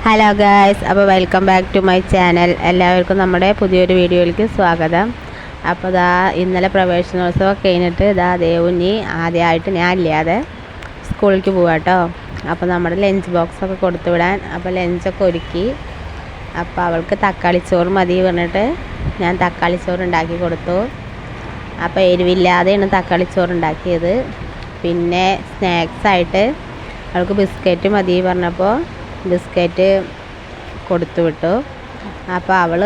Hello guys, അപ്പോൾ welcome back to my channel. എല്ലാവർക്കും നമ്മുടെ പുതിയൊരു വീഡിയോയിലേക്ക് സ്വാഗതം. അപ്പോൾ ഇന്നലെ പ്രവേശനോത്സവം കഴിഞ്ഞിട്ട് ദേവുഞ്ഞി ആദ്യമായിട്ട് ഞാൻ ഇല്ലാതെ സ്കൂളിലേക്ക് പോവാം കേട്ടോ. അപ്പോൾ നമ്മുടെ ലഞ്ച് ബോക്സൊക്കെ കൊടുത്തു വിടാൻ അപ്പോൾ ലഞ്ചൊക്കെ ഒരുക്കി. അപ്പോൾ അവൾക്ക് തക്കാളിച്ചോറ് മതി പറഞ്ഞിട്ട് ഞാൻ തക്കാളിച്ചോറ് ഉണ്ടാക്കി കൊടുത്തു. അപ്പോൾ എരിവില്ലാതെയാണ് തക്കാളിച്ചോറ് ഉണ്ടാക്കിയത്. പിന്നെ സ്നാക്സായിട്ട് അവൾക്ക് ബിസ്ക്കറ്റ് മതി പറഞ്ഞപ്പോൾ ബിസ്ക്കറ്റ് കൊടുത്തു വിട്ടു. അപ്പോൾ അവൾ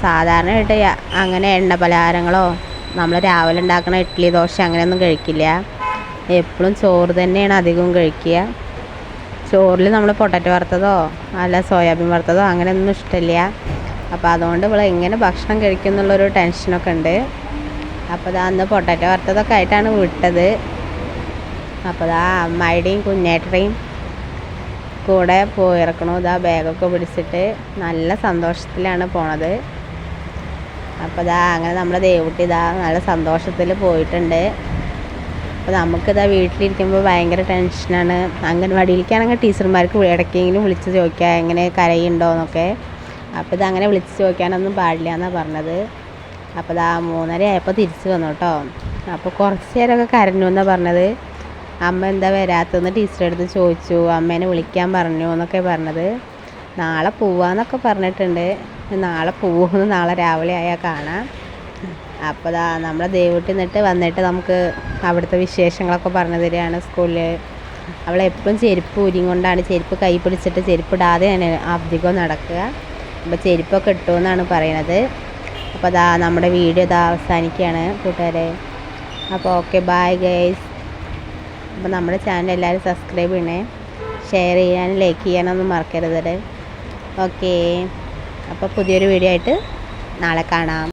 സാധാരണയായിട്ട് അങ്ങനെ എണ്ണ പലഹാരങ്ങളോ നമ്മൾ രാവിലെ ഉണ്ടാക്കുന്ന ഇഡ്ഡലി ദോശ അങ്ങനെയൊന്നും കഴിക്കില്ല. എപ്പോഴും ചോറ് തന്നെയാണ് അധികവും കഴിക്കുക. ചോറിൽ നമ്മൾ പൊട്ടറ്റോ വറുത്തതോ അല്ല സോയാബീൻ വറുത്തതോ അങ്ങനെയൊന്നും ഇഷ്ടമില്ല. അപ്പോൾ അതുകൊണ്ട് ഇവൾ എങ്ങനെ ഭക്ഷണം കഴിക്കും എന്നുള്ളൊരു ടെൻഷനൊക്കെ ഉണ്ട്. അപ്പോൾ അന്ന് പൊട്ടറ്റോ വറുത്തതൊക്കെ ആയിട്ടാണ് വിട്ടത്. അപ്പോൾ അമ്മായിയുടെയും കുഞ്ഞേട്ടയുടെയും കൂടെ പോയിറക്കണു. ബാഗൊക്കെ പിടിച്ചിട്ട് നല്ല സന്തോഷത്തിലാണ് പോണത്. അപ്പോൾ അങ്ങനെ നമ്മളെ ദേവുട്ടി നല്ല സന്തോഷത്തിൽ പോയിട്ടുണ്ട്. അപ്പോൾ നമുക്കിതാ വീട്ടിലിരിക്കുമ്പോൾ ഭയങ്കര ടെൻഷനാണ്. അംഗൻവാടിയിലേക്കാണെങ്കിൽ ടീച്ചർമാർക്ക് ഇടയ്ക്കെങ്കിലും വിളിച്ച് ചോദിക്കുക എങ്ങനെ കരയുണ്ടോ എന്നൊക്കെ. അപ്പോൾ ഇതങ്ങനെ വിളിച്ച് ചോദിക്കാനൊന്നും പാടില്ല എന്നാണ് പറഞ്ഞത്. അപ്പോൾ 3:30 ആയപ്പോൾ തിരിച്ച് വന്നു കേട്ടോ. അപ്പോൾ കുറച്ച് നേരമൊക്കെ കരഞ്ഞു എന്നാണ് പറഞ്ഞത്. അമ്മ എന്താ വരാത്തതെന്ന് ടീച്ചറെ അടുത്ത് ചോദിച്ചു. അമ്മേനെ വിളിക്കാൻ പറഞ്ഞു എന്നൊക്കെ പറഞ്ഞത്. നാളെ പോവാന്നൊക്കെ പറഞ്ഞിട്ടുണ്ട്. നാളെ പോകുമെന്ന് നാളെ രാവിലെ ആയാൽ കാണാം. അപ്പോൾ നമ്മളെ ദേവുട്ടി വന്നിട്ട് നമുക്ക് അവിടുത്തെ വിശേഷങ്ങളൊക്കെ പറഞ്ഞു തരികയാണ്. സ്കൂളിൽ അവളെപ്പോഴും ചെരുപ്പ് ഊരിക്കൊണ്ടാണ്, ചെരുപ്പ് കൈ പിടിച്ചിട്ട് ചെരുപ്പ് ഇടാതെ അധികം നടക്കുക. അപ്പോൾ ചെരുപ്പൊക്കെ ഇട്ടുമെന്നാണ് പറയണത്. അപ്പോൾ നമ്മുടെ വീഡിയോ അവസാനിക്കുകയാണ് കൂട്ടുകാരെ. അപ്പോൾ ഓക്കെ, ബൈ ഗൈസ്. അപ്പോൾ നമ്മുടെ ചാനൽ എല്ലാവരും സബ്സ്ക്രൈബ് ചെയ്യണേ, ഷെയർ ചെയ്യാനും ലൈക്ക് ചെയ്യാനൊന്നും മറക്കരുത്. ഓക്കെ, അപ്പോൾ പുതിയൊരു വീഡിയോ ആയിട്ട് നാളെ കാണാം.